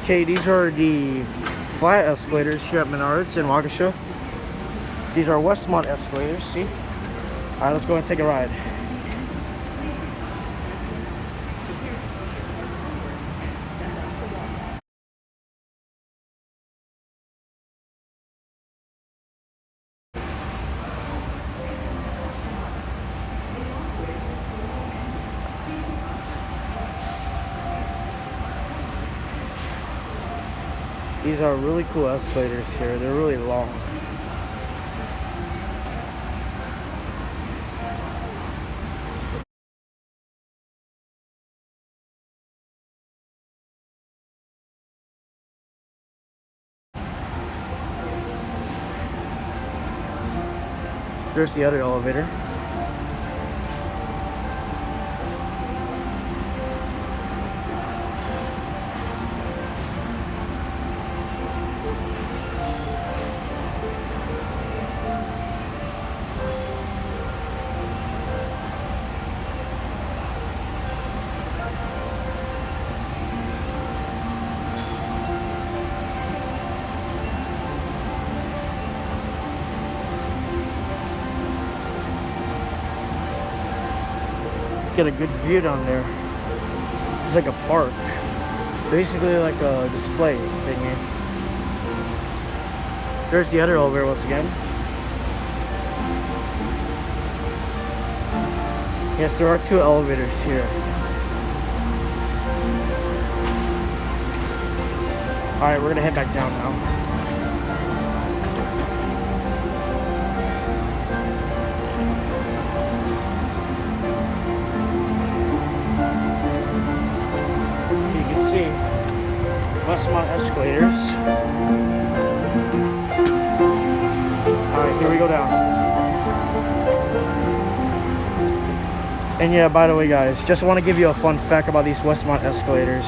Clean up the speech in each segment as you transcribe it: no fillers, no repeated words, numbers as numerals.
Okay, these are the flat escalators here at Menards in Waukesha. These are Westmont escalators, see? Alright, let's go and take a ride. These are really cool escalators here. They're really long. There's the other elevator. Get a good view down there. It's like a park, basically like a display thingy. There's the other elevator once again. Yes, there are two elevators here. Alright, we're gonna head back down now. Westmont escalators. Alright, here we go down. And yeah, by the way guys, just want to give you a fun fact about these Westmont escalators.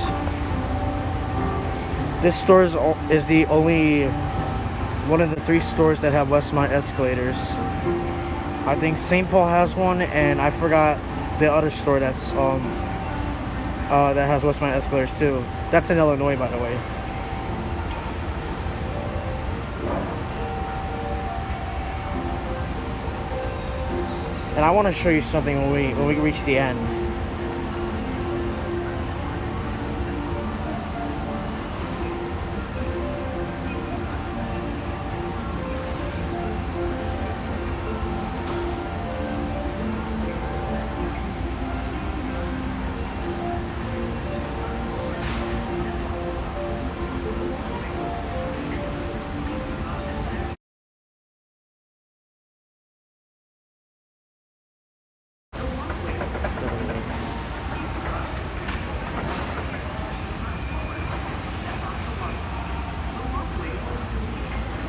This store is the only one of the 3 stores that have Westmont escalators. I think St. Paul has one, and I forgot the other store that's that has Westmont escalators too. That's in Illinois, by the way. And I want to show you something when we reach the end.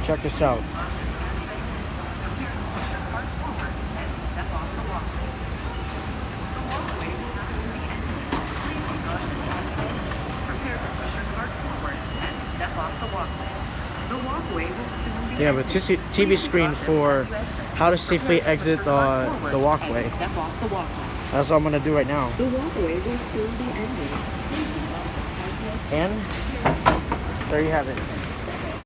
Check this out. Yeah, but TV screen for how to safely exit the walkway. That's what I'm gonna do right now. The walkway will soon be ending. And there you have it.